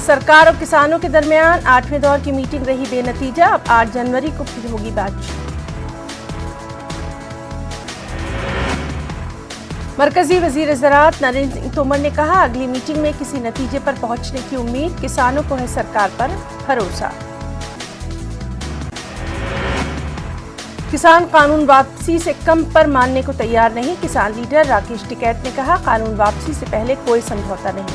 सरकार और किसानों के दरमियान 8वें दौर की मीटिंग रही बेनतीजा। अब 8 जनवरी को फिर होगी बातचीत। मरकजी वजीर ज़राअत नरेंद्र सिंह तोमर ने कहा, अगली मीटिंग में किसी नतीजे पर पहुंचने की उम्मीद, किसानों को है सरकार पर भरोसा। किसान कानून वापसी से कम पर मानने को तैयार नहीं, किसान लीडर राकेश टिकैत ने कहा, कानून वापसी से पहले कोई समझौता नहीं।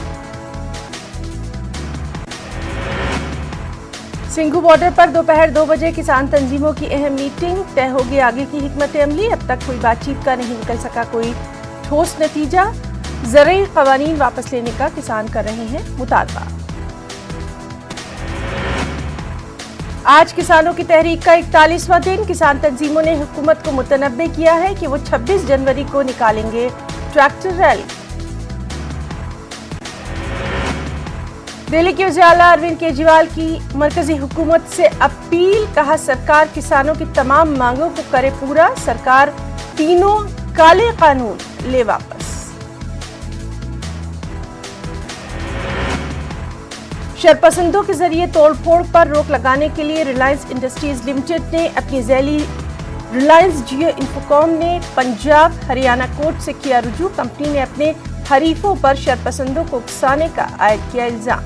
सिंघू बॉर्डर पर दोपहर 2 बजे किसान तंजीमों की अहम मीटिंग, तय होगी आगे की हिकमत अमली। अब तक कोई बातचीत का नहीं निकल सका कोई ठोस नतीजा। ज़रूरी क़वानीन वापस लेने का किसान कर रहे हैं मुतालबा। आज किसानों की तहरीक का 41वां दिन। किसान तंजीमों ने हुकूमत को मुतनब्बे किया है कि वो 26 जनवरी को निकालेंगे ट्रैक्टर रैली। दिल्ली के वज़ीर आला अरविंद केजरीवाल की मरकजी हुकूमत से अपील, कहा सरकार किसानों की तमाम मांगों को करे पूरा, सरकार तीनों काले कानून ले वापस। शरपसंदों के जरिए तोड़फोड़ पर रोक लगाने के लिए रिलायंस इंडस्ट्रीज लिमिटेड ने अपनी झैली रिलायंस जियो इंफोकॉम ने पंजाब हरियाणा कोर्ट से किया रुजू। कंपनी ने अपने हरीफों पर शरपसंदों को उकसाने का आयद किया इल्जाम।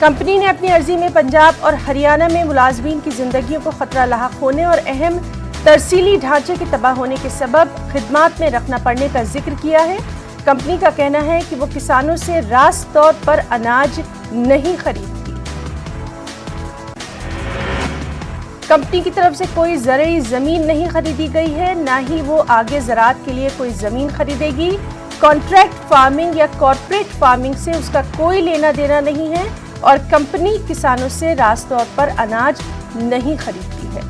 कंपनी ने अपनी अर्जी में पंजाब और हरियाणा में मुलाजमीन की जिंदगियों को खतरा लाहक होने और अहम तरसीली ढांचे के तबाह होने के सबब खिदमात में रखना पड़ने का जिक्र किया है। कंपनी का कहना है कि वो किसानों से रास्त तौर पर अनाज नहीं खरीदती। कंपनी की तरफ से कोई ज़रूरी ज़मीन नहीं खरीदी गई है, ना ही वो आगे ज़राअत के लिए कोई ज़मीन खरीदेगी। कॉन्ट्रैक्ट फार्मिंग या कॉर्पोरेट फार्मिंग से उसका कोई लेना देना नहीं है और कंपनी किसानों से रास्त तौर पर अनाज नहीं खरीदती है।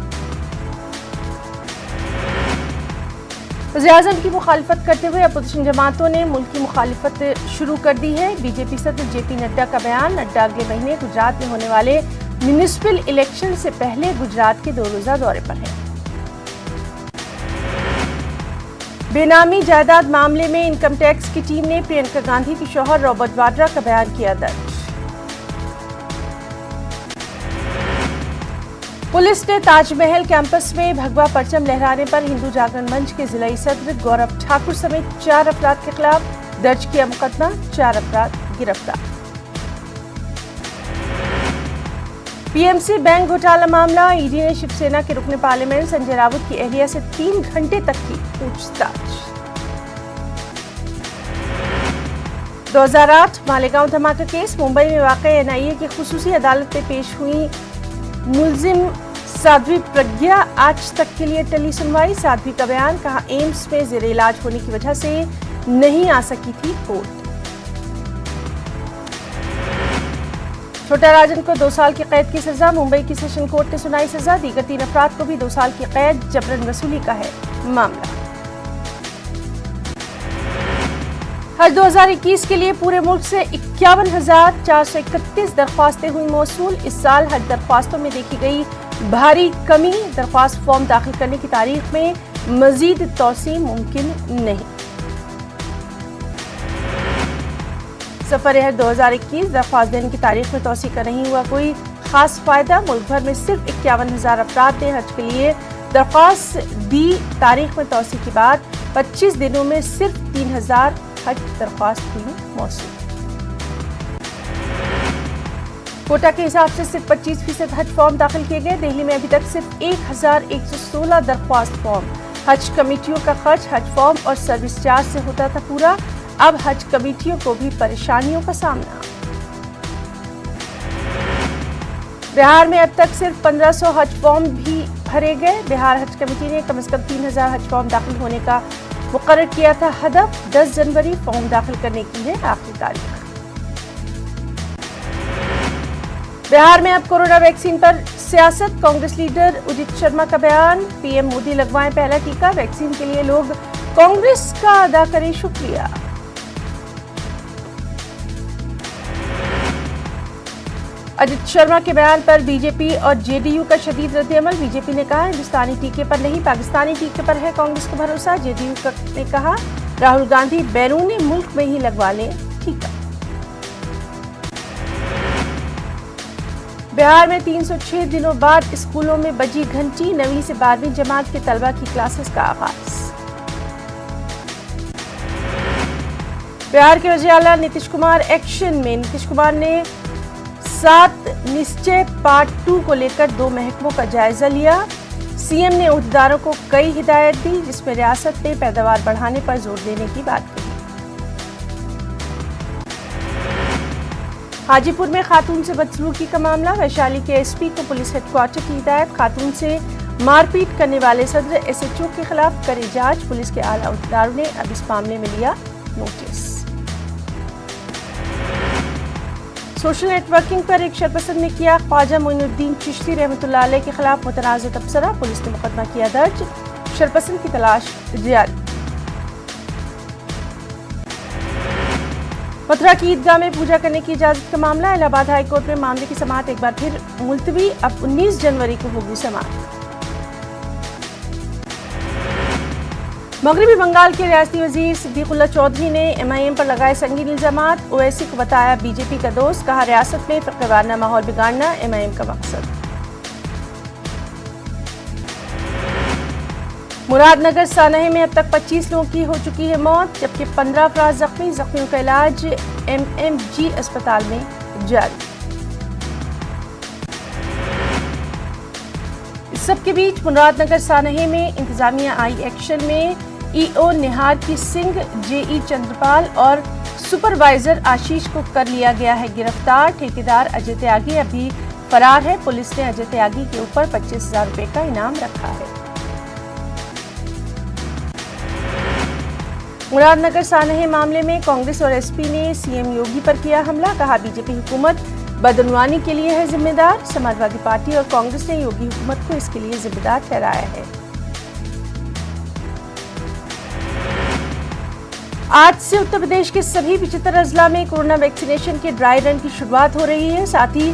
वज़ीर-ए-आज़म की मुखालिफत करते हुए अपोजिशन जमातों ने मुल्क की मुखालिफत शुरू कर दी है। बीजेपी सदर जेपी नड्डा का बयान, नड्डा अगले महीने गुजरात में होने वाले म्यूनिसिपल इलेक्शन से पहले गुजरात के 2 रोज़ा दौरे पर है। बेनामी जायदाद मामले में इनकम टैक्स की टीम ने प्रियंका गांधी के शौहर रॉबर्ट वाड्रा का बयान किया दर्ज। पुलिस ने ताजमहल कैंपस में भगवा परचम लहराने पर हिंदू जागरण मंच के जिलाई सदर गौरव ठाकुर समेत 4 अफराद के खिलाफ दर्ज किया मुकदमा, 4 अफराद गिरफ्तार। पीएमसी बैंक घोटाला मामला, ईडी ने शिवसेना के रुकने पार्लियामेंट संजय राउत की अहलिया से 3 घंटे तक की पूछताछ। 2008 मालेगांव धमाका केस, मुंबई में वाक़ई एनआईए की खुसूसी अदालत में पेश हुई मुलजिम साध्वी प्रज्ञा, आज तक के लिए टली सुनवाई। साध्वी का बयान, कहा एम्स में ज़ेर इलाज होने की वजह से नहीं आ सकी थी कोर्ट। छोटा राजन को 2 साल की कैद की सजा, मुंबई की सेशन कोर्ट ने सुनाई सजा। दीगर 3 अफराद को भी 2 साल की कैद, जबरन वसूली का है मामला। हज 2021 के लिए पूरे मुल्क से 51,431 दरख्वास्तें हुई मौसूल। इस साल हज दरख्वास्तों में देखी गई भारी कमी, दरख्वास्त फॉर्म दाखिल करने की तारीख में मजीद तौसी मुमकिन नहीं। सफर हज 2021 दरख्वास्त देने की तारीख में तौसी का नहीं हुआ कोई खास फायदा। मुल्क भर में सिर्फ 51,000 अफराद ने हज के लिए दरख्वास्त दी। तारीख में तौसी के बाद 25 दिनों में सिर्फ 3,000 हज दरख्वास्त हुई मौसूल। कोटा के हिसाब से सिर्फ 25% हज फॉर्म दाखिल किए गए। दिल्ली में अभी तक सिर्फ 1,116 दरख्वास्त फॉर्म। हज कमेटियों का खर्च हज फॉर्म और सर्विस चार्ज से होता था पूरा। अब हज कमेटियों को भी परेशानियों का सामना। बिहार में अब तक सिर्फ 1,500 हज फॉर्म भी भरे गए। बिहार हज कमेटी ने कम से कम 3,000 हज फॉर्म दाखिल होने का मुकर्रर किया था हदफ। 10 जनवरी फॉर्म दाखिल करने की है आखिरी तारीख। बिहार में अब कोरोना वैक्सीन पर सियासत, कांग्रेस लीडर उदित शर्मा का बयान, पीएम मोदी लगवाएं पहला टीका, वैक्सीन के लिए लोग कांग्रेस का अदा करें शुक्रिया। अजित शर्मा के बयान पर बीजेपी और जेडीयू का शदीद रद्द-ए-अमल। बीजेपी ने कहा हिंदुस्तानी टीके पर नहीं पाकिस्तानी टीके पर है कांग्रेस को भरोसा। जेडीयू ने कहा راہل گاندھی بیرون ملک میں ہی لگوا لیں ٹیکہ۔ بہار میں 306 دنوں بعد اسکولوں میں بجی گھنٹی، 9ویں سے 12ویں جماعت کے طلبہ کی کلاسز کا آغاز۔ بہار کے وزیر اعلیٰ نتیش کمار ایکشن میں، نتیش کمار نے 7 نشچے پارٹ 2 کو لے کر 2 محکموں کا جائزہ لیا۔ سی ایم نے عہدیداروں کو کئی ہدایت دی، جس میں ریاست میں پیداوار بڑھانے پر زور دینے کی بات کہی۔ حاجی پور میں خاتون سے بدسلوکی کا معاملہ، ویشالی کے ایس پی کو پولیس ہیڈ کوارٹر کی ہدایت، خاتون سے مار پیٹ کرنے والے صدر ایس ایچ او کے خلاف کرے جانچ، پولیس کے اعلیٰ عہدیداروں نے اب اس معاملے میں لیا نوٹس۔ سوشل نیٹ ورکنگ پر ایک شرپسند نے کیا خواجہ معین الدین چشتی رحمۃ اللہ علیہ کے خلاف متنازع تبصرہ، پولیس نے مقدمہ کیا درج، شرپسند کی تلاش جاری۔ متھرا کی عیدگاہ میں پوجا کرنے کی اجازت کا معاملہ، الہ آباد ہائی کورٹ میں معاملے کی سماعت ایک بار پھر ملتوی، اب 19 جنوری کو ہوگی سماعت۔ مغربی بنگال کے ریاستی وزیر صدیق اللہ چودھری نے ایم آئی ایم پر لگائے سنگین الزامات، اویسی کو بتایا بی جے پی کا دوست، کہا ریاست میں فرقہ وارانہ ماحول بگاڑنا ایم آئی ایم کا مقصد۔ مراد نگر سانحہ میں اب تک 25 لوگوں کی ہو چکی ہے موت، جبکہ 15 افراد زخمی، زخمیوں کا علاج ایم ایم جی اسپتال میں جاری۔ اس سب کے بیچ مراد نگر سانحہ میں انتظامیہ آئی ایکشن میں، ای او نہار کی سنگھ، جے ای چندرپال اور سپروائزر آشیش کو کر لیا گیا ہے گرفتار، ٹھیکیدار اجے تیاگی ابھی فرار ہے، پولیس نے اجے تیاگی کے اوپر 25,000 روپے کا انعام رکھا ہے۔ مراد نگر سانحہ معاملے میں کانگریس اور ایس پی نے سی ایم یوگی پر کیا حملہ، کہا بی جے پی حکومت بدعنوانی کے لیے ہے ذمہ دار، سماجوادی پارٹی اور کانگریس نے یوگی حکومت کو اس کے لیے ذمہ دار ٹھہرایا ہے۔ آج سے اتر پردیش کے سبھی 75 اضلاع میں کورونا ویکسینیشن کے ڈرائی رن کی شروعات ہو رہی ہے، ساتھ ہی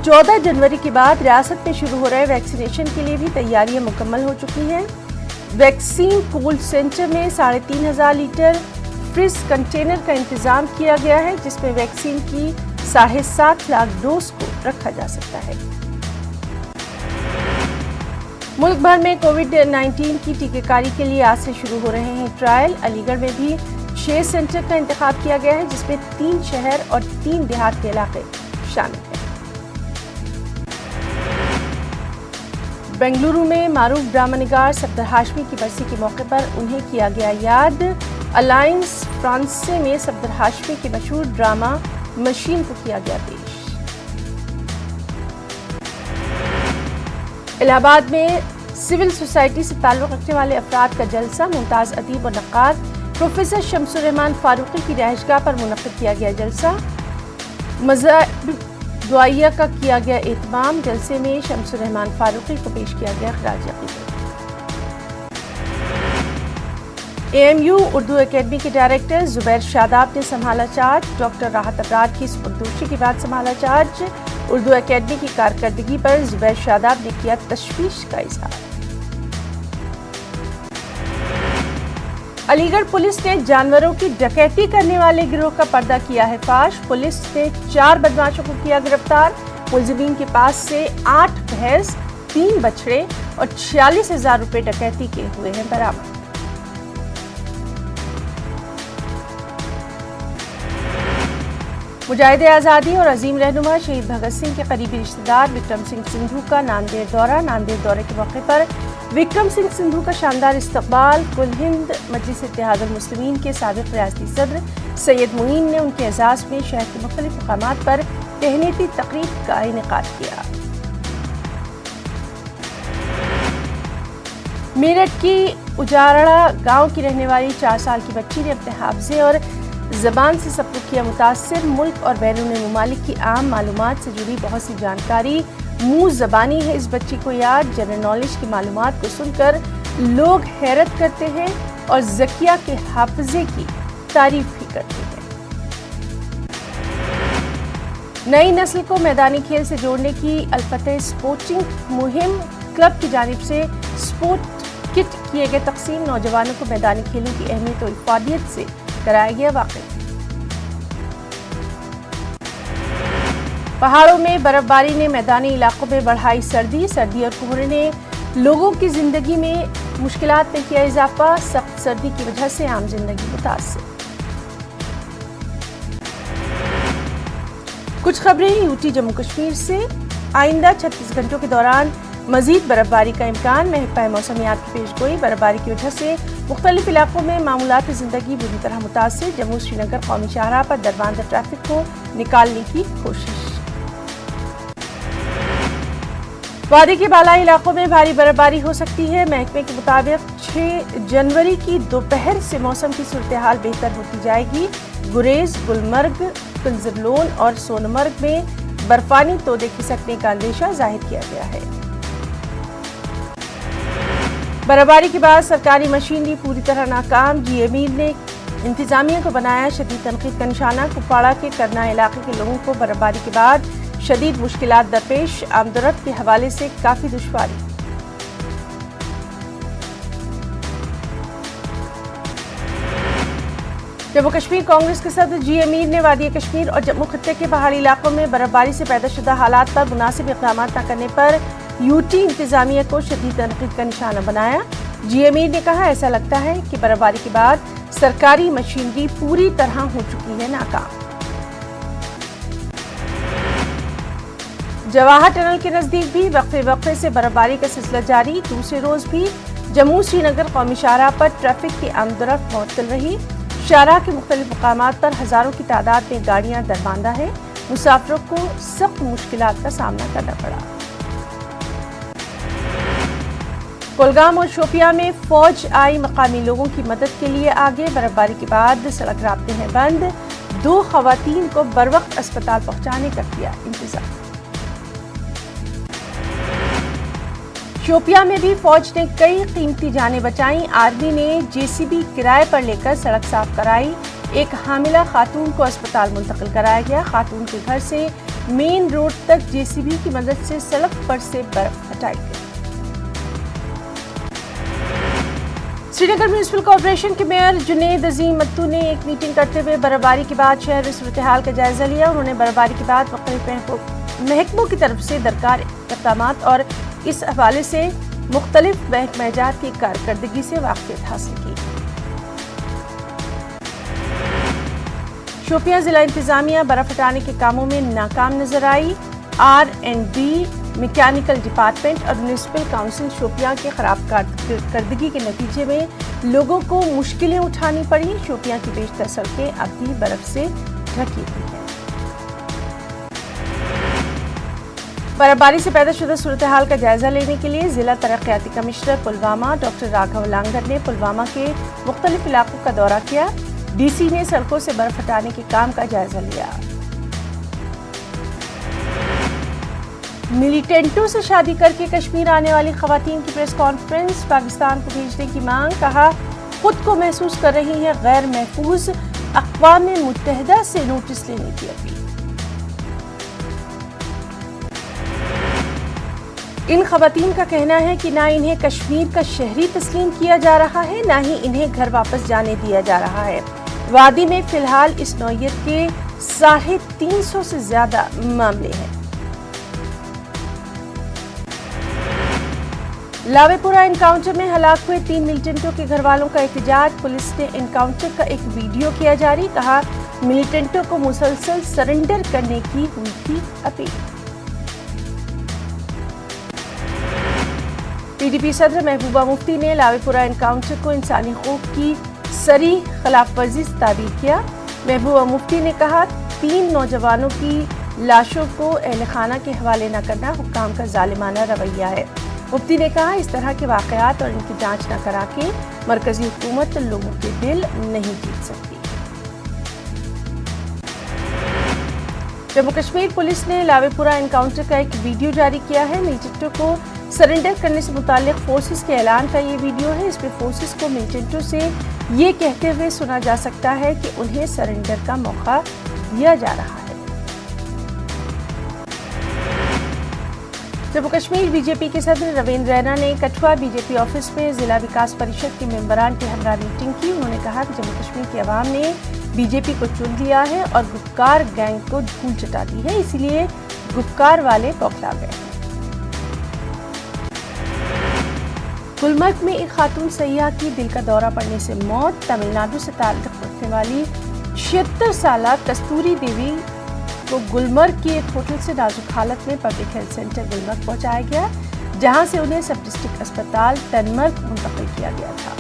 14 جنوری کے بعد ریاست میں شروع ہو رہے ویکسینیشن کے لیے بھی تیاریاں مکمل ہو چکی ہیں۔ ویکسین کولڈ سینٹر میں 3,500 لیٹر فریز کنٹینر کا انتظام کیا گیا ہے، جس میں ویکسین کی 7.5 لاکھ ڈوز کو رکھا جا سکتا ہے۔ ملک بھر میں کووڈ 19 کی ٹیکہ کاری کے لیے آج سے شروع ہو رہے ہیں ٹرائل، علی گڑھ میں بھی 6 سینٹر کا انتخاب کیا گیا ہے، جس میں 3 شہر اور 3 دیہات کے علاقے شامل ہیں۔ بنگلورو میں معروف ڈرامہ نگار صفدر ہاشمی کی برسی کے موقع پر انہیں کیا گیا یاد، الائنس فرانسے میں صفدر ہاشمی کے مشہور ڈرامہ مشین کو کیا گیا پیش۔ الہ آباد میں سول سوسائٹی سے تعلق رکھنے والے افراد کا جلسہ، ممتاز ادیب اور نقاد پروفیسر شمس الرحمان فاروقی کی رہائش گاہ پر منعقد کیا گیا جلسہ، مذہب دعائیہ کا کیا گیا اہتمام، جلسے میں شمس الرحمان فاروقی کو پیش کیا گیا خراج عقیدت۔ A M U Urdu academy کے ڈائریکٹر زبیر شاداب نے سنبھالا چارج، ڈاکٹر راحت ابرار کی سپردوشی کے بعد سنبھالا چارج، اردو اکیڈمی کی کارکردگی پر زبیر شاداب نے کیا تشویش کا اظہار۔ علی گڑھ پولیس نے جانوروں کی ڈکیتی کرنے والے گروہ کا پردہ کیا ہے فاش، پولیس نے 4 بدماشوں کو کیا گرفتار، ملزمین کے پاس سے 8 بھینس، 3 بچھڑے اور 46,000 روپے ڈکیتی کے ہوئے ہیں برآمد۔ مجاہد آزادی اور عظیم رہنما شہید بھگت سنگھ کے قریبی رشتہ دار وکرم سنگھ سندھو کا ناندیڑ دورے کے موقع پر وکرم سنگھ سندھو کا شاندار استقبال، کل ہند مجلس اتحاد المسلمین کے سابق ریاستی صدر سید معین نے ان کے اعزاز میں شہر کے مختلف مقامات پر تہنیتی تقریب کا انعقاد کیا۔ میرٹھ کی اجاڑا گاؤں کی رہنے والی 4 سال کی بچی نے اپنے حافظے اور زبان سے سب کو کیا متاثر، ملک اور بیرون ممالک کی عام معلومات سے جڑی بہت سی جانکاری منہ زبانی ہے اس بچی کو یاد، جنرل نالج کی معلومات کو سن کر لوگ حیرت کرتے ہیں اور ذکیہ کے حافظے کی تعریف بھی کرتے ہیں۔ نئی نسل کو میدانی کھیل سے جوڑنے کی الفتح اسپورٹنگ مہم کلب کی جانب سے اسپورٹ किट किए गए तकसीम, नौजवानों को मैदानी खेलों की अहमियत और इफादियत से कराया गया वाकिफ। पहाड़ों में बर्फबारी ने मैदानी इलाकों में बढ़ाई सर्दी और कोहरे ने लोगों की जिंदगी में मुश्किलात में किया इजाफा, सख्त सर्दी की वजह से आम जिंदगी मुतासिर। कुछ खबरें यूटी जम्मू कश्मीर से। आइंदा 36 घंटों के दौरान मजीद बर्फबारी का इम्कान, महकमा मौसमियात की पेशगोई। बर्फबारी की वजह से मुख्तलिफ इलाकों में मामूलात ज़िंदगी बुरी तरह मुतासिर। जम्मू श्रीनगर कौमी शाहराह पर दरबांदा ट्रैफिक को निकालने की कोशिश। वादी के बालाई इलाकों में भारी बर्फबारी हो सकती है। महकमे के मुताबिक 6 जनवरी की दोपहर से मौसम की सूरत हाल बेहतर होती जाएगी। गुरेज, गुलमर्ग, कुंजरलोन और सोनमर्ग में बर्फानी तोदे खिसकने का अंदेशा जाहिर किया गया है। बर्फबारी के बाद सरकारी मशीनरी पूरी तरह नाकाम। जी अमीर ने इंतजामिया को बनाया शदीद तनकीद का निशाना। कुपवाड़ा के करना इलाके के लोगों को बर्फबारी के बाद शदीद मुश्किलात दरपेश, आमदरफ्त के हवाले से काफी दुश्वारी। जम्मू कश्मीर कांग्रेस के सदर जी अमीर ने वादी कश्मीर और जम्मू खत्ते के पहाड़ी इलाकों में बर्फबारी से पैदा शुदा हालात पर मुनासिब इक़दाम न करने पर यूटी इंतजामिया को शदीद तनकीद का निशाना बनाया। जी अमीर ने कहा, ऐसा लगता है कि बर्फबारी के बाद सरकारी मशीनरी पूरी तरह हो चुकी है नाकाम। जवाहर टनल के नजदीक भी वक्फे से बर्फबारी का सिलसिला जारी। दूसरे रोज भी जम्मू श्रीनगर कौमी शाहराह पर ट्रैफिक की आमदरफ्त मुअत्तल रही। शाहराह के मुख्तलिफ मकामात पर हजारों की तादाद में गाड़ियां दरबांदा है। मुसाफिरों को सख्त मुश्किलात का सामना करना पड़ा। कुलगाम और शोपियां में फौज आई मकामी लोगों की मदद के लिए आगे। बर्फबारी के बाद सड़क राब्ते हैं बंद। 2 खवातीन को बरवक्त अस्पताल पहुंचाने का किया इंतजाम। शोपियां में भी फौज ने कई कीमती जानें बचाई। आर्मी ने जेसीबी किराए पर लेकर सड़क साफ कराई। एक हामिला खातून को अस्पताल मुंतकिल कराया गया। खातून के घर से मेन रोड तक जेसीबी की मदद से सड़क पर से बर्फ हटाई गई। श्रीनगर म्यूनिसिपल कॉर्पोरेशन के मेयर जुनेद अजीम मत्तू ने एक मीटिंग करते हुए बर्फबारी के बाद शहर में सूरत हाल का जायजा लिया। उन्होंने बर्फबारी के बाद मुख्तलिफ महकमों की तरफ से दरकार इक़दाम और इस हवाले से मुख्तलिफ महकमाजात की कारकर्दगी से वाक़िफ़ियत हासिल की। शोपियां जिला इंतजामिया बर्फ हटाने के कामों में नाकाम नजर आई। R&B, मैकेनिकल डिपार्टमेंट और म्यूनिसिपल काउंसिल शोपियां के खराब कारकर्दगी के नतीजे में लोगों को मुश्किलें उठानी पड़ी। शोपियां की बेशतर सड़कें अब भी बर्फ से ढकी हुई हैं। बर्फबारी से पैदा शुदा सूरत हाल का जायजा लेने के लिए जिला तरक्याती कमिश्नर पुलवामा डॉक्टर राघव लांगर ने पुलवामा के मुख्तलिफ इलाकों का दौरा किया। डीसी ने सड़कों से बर्फ हटाने के काम का जायजा लिया। मिलिटेंटों से शादी करके कश्मीर आने वाली खवातीन की प्रेस कॉन्फ्रेंस, पाकिस्तान को भेजने की मांग। कहा, खुद को महसूस कर रही है गैर महफूज, अक़वाम मुत्तहिदा से नोटिस लेने की अपील। इन खवातीन का कहना है कि ना इन्हें कश्मीर का शहरी तस्लीम किया जा रहा है, ना ही इन्हें घर वापस जाने दिया जा रहा है। वादी में फिलहाल इस नौयत के 350 से ज्यादा मामले हैं। लावेपुरा एनकाउंटर में हलाक हुए 3 मिलिटेंटों के घर वालों का एहतजाज। पुलिस ने एनकाउंटर का एक वीडियो किया जारी। कहा, मिलिटेंटों को मुसलसल सरेंडर करने की हुई थी अपील। पीडीपी सदर महबूबा मुफ्ती ने लावेपुरा एनकाउंटर को इंसानी हकूक की सरी खिलाफ वर्जी से ताबीर किया। महबूबा मुफ्ती ने कहा, 3 नौजवानों की लाशों को अहल खाना के हवाले न करना हुक्काम का जालिमाना रवैया है। मुफ्ती ने कहा, इस तरह के वाक़यात और इनकी जांच न करा के मरकजी हुकूमत लोगों के दिल नहीं जीत सकती। जम्मू कश्मीर पुलिस ने लावेपुरा एनकाउंटर का एक वीडियो जारी किया है। मिलिटेंटों को सरेंडर करने से मुतालिक फोर्सेस के ऐलान का ये वीडियो है। इसमें फोर्सेस को मिलिटेंटों से ये कहते हुए सुना जा सकता है कि उन्हें सरेंडर का मौका दिया जा रहा है। जम्मू कश्मीर बीजेपी के सदर रविंद्र रैना ने कठुआ बीजेपी ऑफिस में जिला विकास परिषद के मेंबरान की हमरा मीटिंग की। उन्होंने कहा कि जम्मू कश्मीर की आवाम ने बीजेपी को चुन लिया है और गुपकार गैंग को धूल चटा दी है, इसीलिए गुपकार वाले बौखला गए हैं। गुलमर्ग में एक खातून सैयाह की दिल का दौरा पड़ने से मौत। तमिलनाडु से ताल्लुक रखने वाली 76 साल कस्तूरी देवी को गुलमर्ग की एक होटल से नाजुक हालत में पब्लिक हेल्थ सेंटर गुलमर्ग पहुंचाया गया, जहां से उन्हें सब डिस्ट्रिक्ट अस्पताल टनमर्ग मुंतकिल किया गया था।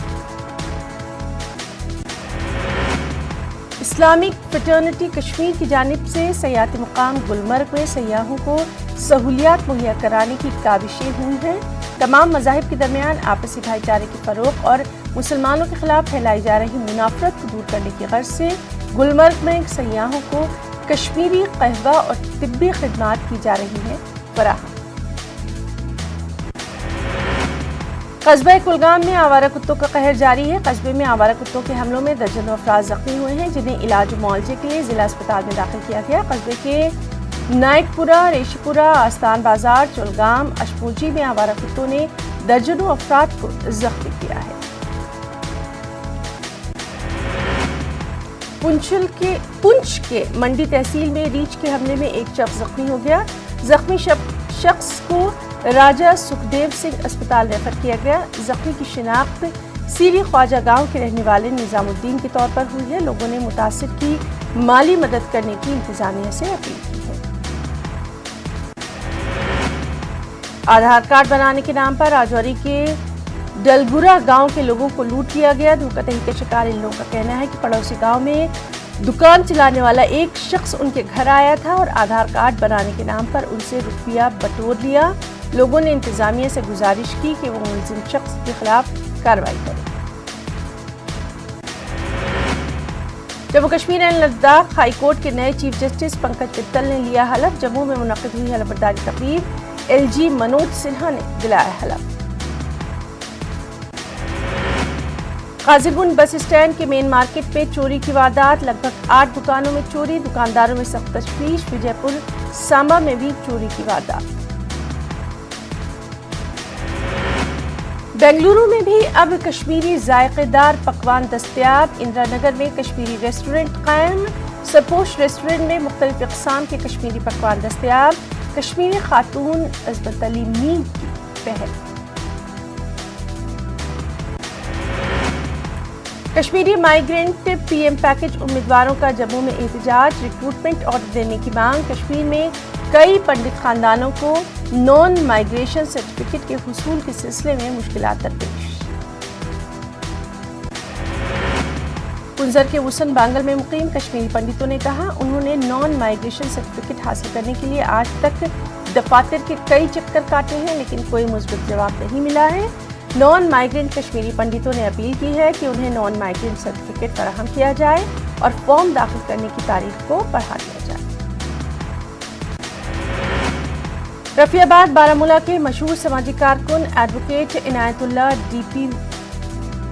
इस्लामिक फ्रेटर्निटी कश्मीर की जानिब से सयाहती मुकाम गुलमर्ग में सयाहों को सहूलियात मुहैया कराने की काविशें हुई हैं। तमाम मज़ाहिब के दरमियान आपसी भाईचारे की फ़रोग़ और मुसलमानों के खिलाफ फैलाई जा रही मुनाफरत को दूर करने की गर्ज से गुलमर्ग में सयाहों को कश्मीरी कहवा और तिब्बी खिदमात की जा रही हैं फराहम। कस्बे कुलगाम में आवारा कुत्तों का कहर जारी है। कस्बे में आवारा कुत्तों के हमलों में दर्जनों अफराद जख्मी हुए हैं, जिन्हें इलाज मुआवजे के लिए जिला अस्पताल में दाखिल किया गया। कस्बे के नाइकपुरा, रेशीपुरा, आस्तान बाजार, चुलगाम, अशपूजी में आवारा कुत्तों ने दर्जनों अफराद को जख्मी किया है। पुंछ के मंडी तहसील में रीछ के हमले में एक शख्स जख्मी हो गया। जख्मी शख्स को राजा सुखदेव सिंह अस्पताल रेफर किया गया। जख्मी की शिनाख्त सीरी ख्वाजा गांव के रहने वाले निजामुद्दीन के तौर पर हुई है। लोगों ने मुतासिर की माली मदद करने की इंतजामिया से अपील की है। आधार कार्ड बनाने के नाम पर राजौरी के डलगुरा गांव के लोगों को लूट लिया गया। धोखाधड़ी के शिकार इन लोगों का कहना है कि पड़ोसी गांव में दुकान चलाने वाला एक शख्स उनके घर आया था और आधार कार्ड बनाने के नाम पर उनसे रुपया बटोर लिया। लोगों ने इंतजामिया से गुजारिश की कि वो मुलजिम शख्स के खिलाफ कार्रवाई करे। Jammu Kashmir and Ladakh high court के नए चीफ जस्टिस पंकज मित्तल ने लिया हलफ। जम्मू में मुनक्किद हुई हलफबर्दारी तकरीब LG मनोज सिन्हा ने दिलाया हलफ। काजीगुंड बस स्टैंड के मेन मार्केट में चोरी की वारदात। लगभग 8 दुकानों में चोरी, दुकानदारों में सख्त तशवीश। विजयपुर सांबा में भी चोरी की वारदात। बेंगलुरु में भी अब कश्मीरी जायकेदार पकवान दस्तयाब। इंदिरा नगर में कश्मीरी रेस्टोरेंट कायम। सरपोश रेस्टोरेंट में मुख्तलिफ अक़साम के कश्मीरी पकवान दस्तयाब। कश्मीरी खातून अज़मत अली मीर की पहल। कश्मीरी माइग्रेंट PM पैकेज उम्मीदवारों का जम्मू में एहतजाज। रिक्रूटमेंट ऑर्डर देने की मांग। कश्मीर में कई पंडित खानदानों को नॉन माइग्रेशन सर्टिफिकेट के हुसूल के सिलसिले में मुश्किलात दरपेश। कुंजर के वुसन बांगल में मुकीम कश्मीरी पंडितों ने कहा उन्होंने नॉन माइग्रेशन सर्टिफिकेट हासिल करने के लिए आज तक दफातर के कई चक्कर काटे हैं, लेकिन कोई मुस्बित जवाब नहीं मिला है। नॉन माइग्रेंट कश्मीरी पंडितों ने अपील की है कि उन्हें नॉन माइग्रेंट सर्टिफिकेट फराहम किया जाए और फॉर्म दाखिल करने की तारीख को बढ़ा दिया जाए। रफियाबाद बारामूला के मशहूर समाजी कारकुन एडवोकेट इनायतुल्लाह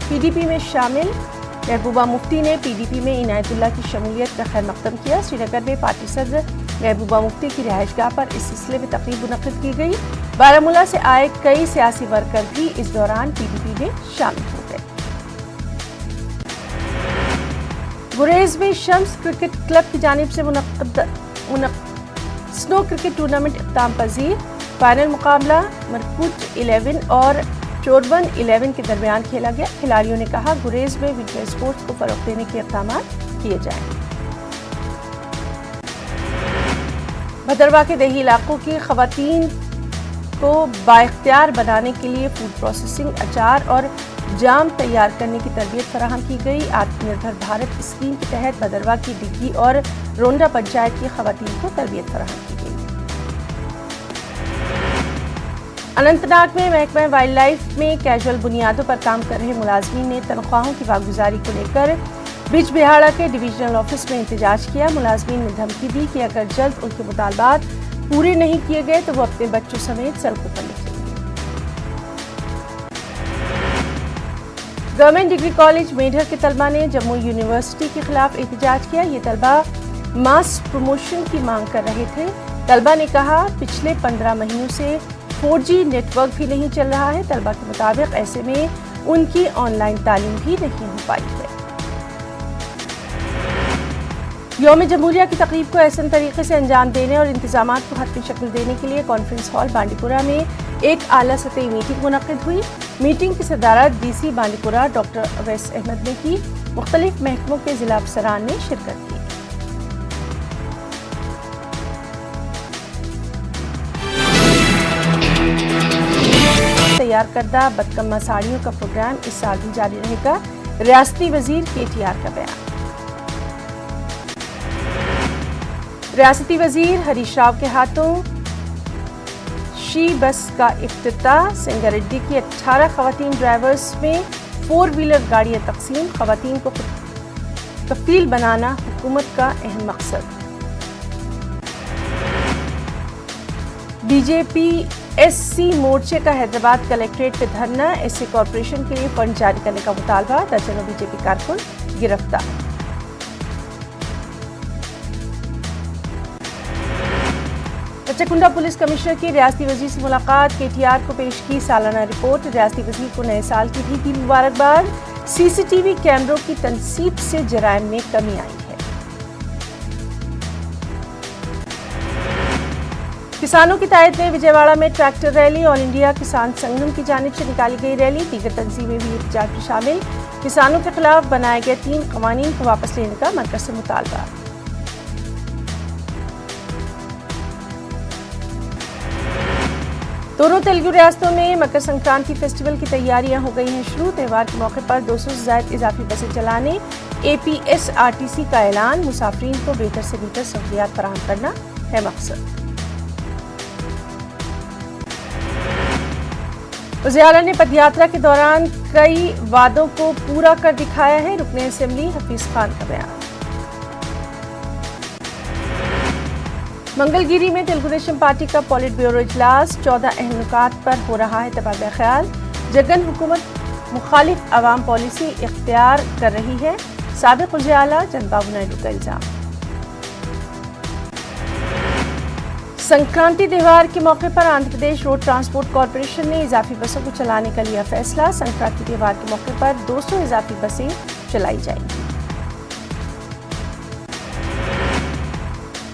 PDP में शामिल। महबूबा मुफ्ती ने PDP में इनायतुल्लाह की शमूलियत का खैर मकदम किया। श्रीनगर में पार्टी सदर महबूबा मुफ्ती की रिहाइशगाह पर इस सिलसिले में तकरीब मुनक्किद की गई। बारामूला से आए कई सियासी वर्कर भी इस दौरान PDP में शामिल हो गए। गुरेज में शम्स क्रिकेट क्लब की जानिब से स्नो क्रिकेट टूर्नामेंट इख्तिताम पजीर। फाइनल मुकाबला मरकूच 11 और चोरबन 11 के दरमियान खेला गया। खिलाड़ियों ने कहा गुरेज में विंटर स्पोर्ट्स को फरोग देने के इक़दाम किए जाएं। भदरवा के देही इलाकों की खवातीन को बाइख्तियार बनाने के लिए फूड प्रोसेसिंग, अचार और जाम तैयार करने की तरबियत फराहम की गई। आत्मनिर्भर भारत स्कीम के तहत भदरवा की डिग्गी और रोंडा पंचायत की खवातीन को तरबियत फराहम की गई। अनंतनाग में महकमा वाइल्ड लाइफ में कैजुअल बुनियादों पर काम कर रहे मुलाजमीन ने तनख्वाहों की वागुजारी को लेकर बिज बिहाड़ा के डिवीजनल ऑफिस में एहतजाज किया। मुलाजमीन ने धमकी दी कि अगर जल्द उनके मुतालबात पूरे नहीं किए गए तो वो अपने बच्चों समेत सड़कों पर निकलेंगे। गवर्नमेंट डिग्री कॉलेज मेढर के तलबा ने जम्मू यूनिवर्सिटी के खिलाफ एहतजाज किया। ये तलबा मास प्रमोशन की मांग कर रहे थे। तलबा ने कहा पिछले 15 महीनों से 4G نیٹ ورک بھی نہیں چل رہا ہے۔ طلبہ کے مطابق ایسے میں ان کی آن لائن تعلیم بھی نہیں ہو پائی ہے۔ یوم جمہوریہ کی تقریب کو احسن طریقے سے انجام دینے اور انتظامات کو حتمی شکل دینے کے لیے کانفرنس ہال بانڈی پورہ میں ایک اعلیٰ سطحی میٹنگ منعقد ہوئی۔ میٹنگ کی صدارت ڈی سی بانڈی پورہ ڈاکٹر اویس احمد نے کی۔ مختلف محکموں کے ضلع افسران نے شرکت کی۔ تیار کردہ بدکمہ ساڑیوں کا پروگرام اس سال بھی جاری رہے گا، ریاستی وزیر KTR کا بیان۔ ریاستی وزیر ہریش راؤ کے ہاتھوں شی بس کا افتتاح۔ سنگاریڈی کی 18 خواتین ڈرائیورز میں 4 ویلر گاڑیاں تقسیم۔ خواتین کو کفیل بنانا حکومت کا اہم مقصد۔ BJP SC مورچے کا حیدرآباد کلیکٹریٹ پہ دھرنا۔ SC کارپوریشن کے لیے فنڈ جاری کرنے کا مطالبہ۔ درجنوں BJP کارکن گرفتار۔ بچہ پولیس کمشنر کی ریاستی وزیر سے ملاقات۔ KTR کو پیش کی سالانہ رپورٹ۔ ریاستی وزیر کو نئے سال کی بھی دی مبارکباد۔ CCTV کیمروں کی تنصیب سے جرائم میں کمی آئی ہے۔ کسانوں کی تائید میں وجے واڑہ میں ٹریکٹر ریلی۔ آل انڈیا کسان سنگم کی جانب سے نکالی گئی ریلی۔ دیگر تنظیمیں بھی احتجاج میں شامل۔ کسانوں کے خلاف بنائے گئے 3 قوانین کو واپس لینے کا مرکز سے مطالبہ۔ دونوں تیلگو ریاستوں میں مکر سنکرانتی فیسٹیول کی تیاریاں ہو گئی ہیں شروع۔ تہوار کے موقع پر 200 سے زائد اضافی بسیں چلانے APSRTC کا اعلان۔ مسافرین کو بہتر سے بہتر سہولیات فراہم کرنا ہے مقصد۔ وزیر اعلیٰ نے پد یاترا کے دوران کئی وعدوں کو پورا کر دکھایا ہے۔ رکن اسمبلی حفیظ خان کا بیان۔ منگل گیری میں تیلگو دیشم پارٹی کا پولٹ بیورو اجلاس۔ 14 اہم نکات پر ہو رہا ہے تبادلہ خیال۔ جگن حکومت مخالف عوام پالیسی اختیار کر رہی ہے، سابق وزیر اعلیٰ چندر بابو نائیڈو کا الزام۔ سنکرانتی تہوار کے موقع پر Andhra Pradesh road transport corporation نے اضافی بسوں کو چلانے کا لیا فیصلہ۔ سنکرانتی تہوار کے موقع پر 200 اضافی بسیں چلائی جائیں گی۔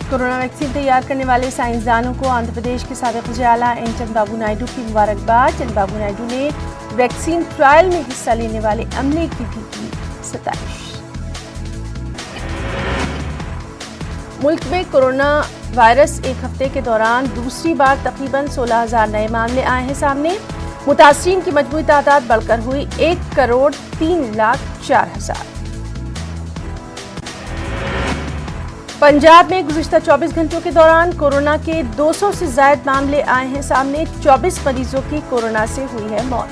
کورونا ویکسین تیار کرنے والے سائنسدانوں کو آندھرا پردیش کے سابق وزیر اعلیٰ چندر بابو نائیڈو کی مبارکباد۔ چندر بابو نائیڈو نے ویکسین ٹرائل میں حصہ لینے والے عملے کی بھی کی ستائش۔ ملک میں کورونا وائرس ایک ہفتے کے دوران دوسری بار تقریباً 16,000 نئے معاملے آئے ہیں سامنے۔ متاثرین کی مجموعی تعداد بڑھ کر ہوئی 1,03,04,000۔ پنجاب میں گزشتہ 24 گھنٹوں کے دوران کورونا کے 200 سے زائد معاملے آئے ہیں سامنے۔ 24 مریضوں کی کورونا سے ہوئی ہے موت۔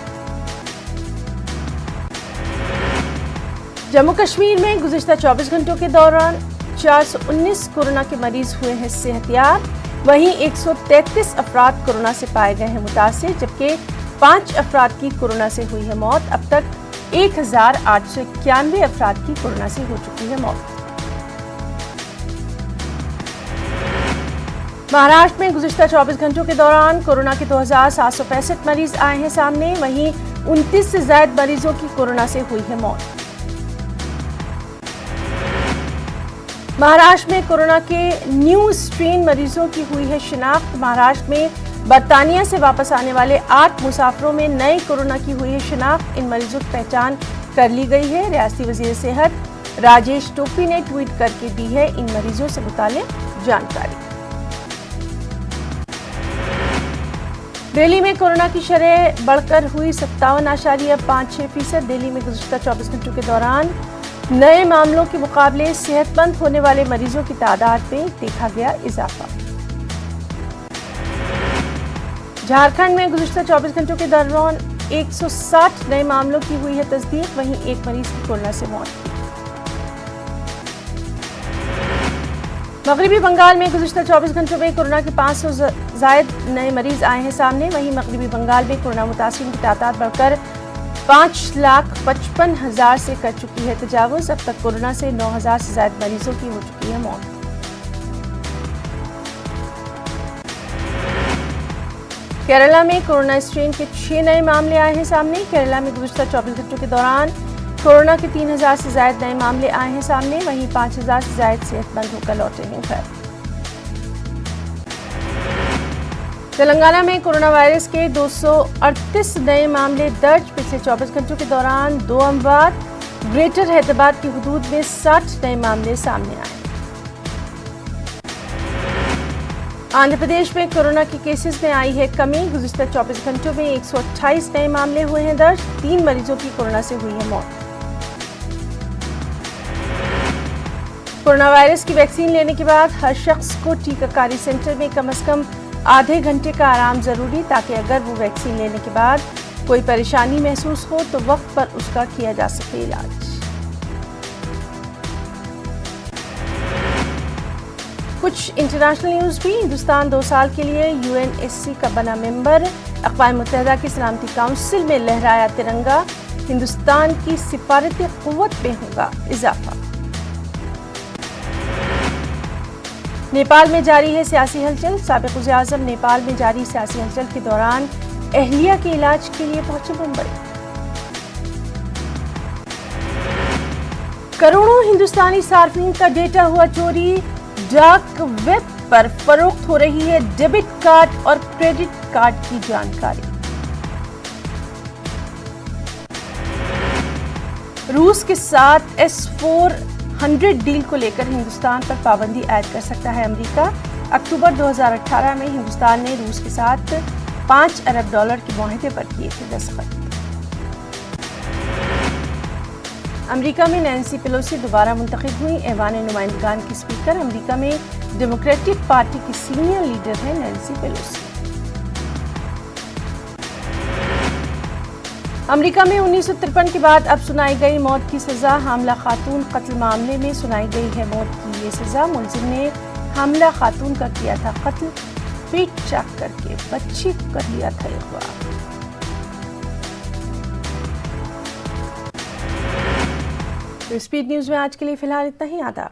جموں کشمیر میں گزشتہ 24 گھنٹوں کے دوران 419 کورونا کے مریض ہوئے ہیں صحت یاب۔ وہیں 133 افراد کورونا سے پائے گئے ہیں متاثر، جبکہ 5 افراد کی کورونا سے ہوئی ہے موت۔ اب تک 1,891 افراد کی کورونا سے ہو چکی ہے موت۔ مہاراشٹر میں گزشتہ 24 گھنٹوں کے دوران کورونا کے 2,765 مریض آئے ہیں سامنے۔ وہیں 29 سے زائد مریضوں کی کورونا سے ہوئی ہے موت۔ مہاراشٹر میں کورونا کے نیو اسٹرین مریضوں کی ہوئی ہے شناخت۔ مہاراشٹر میں برطانیہ سے واپس آنے والے 8 مسافروں میں نئے کورونا کی ہوئی ہے شناخت۔ ان مریضوں کی پہچان کر لی گئی ہے۔ ریاستی وزیر صحت راجیش ٹوپی نے ٹویٹ کر کے دی ہے ان مریضوں سے متعلق جانکاری۔ دہلی میں کورونا کی شرح بڑھ کر ہوئی 57.56%۔ دہلی میں گزشتہ 24 گھنٹوں کے دوران نئے معاملوں کے مقابلے صحت مند ہونے والے مریضوں کی تعداد میں دیکھا گیا اضافہ۔ جھارکھنڈ میں گزشتہ 24 گھنٹوں کے دوران 160 نئے معاملوں کی ہوئی ہے تصدیق۔ وہیں ایک مریض کی کورونا سے موت ہوئی۔ مغربی بنگال میں گزشتہ 24 گھنٹوں میں کورونا کے 500 زائد نئے مریض آئے ہیں سامنے۔ وہیں مغربی بنگال میں کورونا متاثرین کی تعداد بڑھ کر 5,55,000 سے کر چکی ہے تجاوز۔ اب تک کورونا سے 9,000 سے زائد مریضوں کی ہو چکی ہے موت۔ केरला में कोरोना स्ट्रेन के 6 नए मामले आए हैं सामने। केरला में गुज़श्ता 24 घंटों के दौरान कोरोना के 3000 से ज़ायद नए मामले आए हैं सामने। वहीं 5000 से ज़ायद सेहतमंद होकर लौटे हैं घर। तेलंगाना में कोरोना वायरस के 238 नए मामले दर्ज। पिछले 24 घंटों के दौरान 2 अमवात। ग्रेटर हैदराबाद की हदूद में 60 नए मामले सामने आए। आंध्र प्रदेश में कोरोना के केसेस में आई है कमी। गुज़श्ता 24 घंटों में 128 नए मामले हुए हैं दर्ज। 3 मरीजों की कोरोना से हुई है मौत। कोरोना वायरस की वैक्सीन लेने के बाद हर शख्स को टीकाकारी सेंटर में कम से कम आधे घंटे का आराम जरूरी, ताकि अगर वो वैक्सीन लेने के बाद कोई परेशानी महसूस हो तो वक्त पर उसका किया जा सके इलाज। कुछ इंटरनेशनल न्यूज़ भी। हिंदुस्तान 2 साल के लिए UNSC का बना मेंबर। अक़वाम मुत्तहिदा की सलामती काउंसिल में लहराया तिरंगा। हिंदुस्तान की सिफारती क़ुव्वत में होगा इजाफा। नेपाल में जारी है सियासी हलचल। साबिक़ वज़ीर-ए-आज़म नेपाल में जारी सियासी हलचल के दौरान अहलिया के इलाज के लिए पहुंचे मुंबई। करोड़ों हिंदुस्तानी सार्फिन का डेटा हुआ चोरी। डार्क वेब पर फरोख्त हो रही है डेबिट कार्ड और क्रेडिट कार्ड की जानकारी। रूस के साथ S-400 डील को लेकर हिंदुस्तान पर पाबंदी ऐड कर सकता है अमेरिका। अक्टूबर 2018 में हिंदुस्तान ने रूस के साथ $5 अरब के मुआहदे पर किए थे दस्तखत। अमेरिका में नैन्सी पेलोसी दोबारा मुंतखब हुई ऐवान नुमाइंदगान की स्पीकर। अमेरिका में डेमोक्रेटिक पार्टी की सीनियर लीडर है नैन्सी पेलोसी। अमेरिका में 1953 के बाद अब सुनाई गई मौत की सजा। हामला खातून कत्ल मामले में सुनाई गई है मौत की ये सजा। मुलजिम ने हामला खातून का किया था कत्ल। पेट चाक करके बच्ची को कर लिया था अगवा। तो स्पीड न्यूज में आज के लिए फिलहाल इतना ही। आदाब।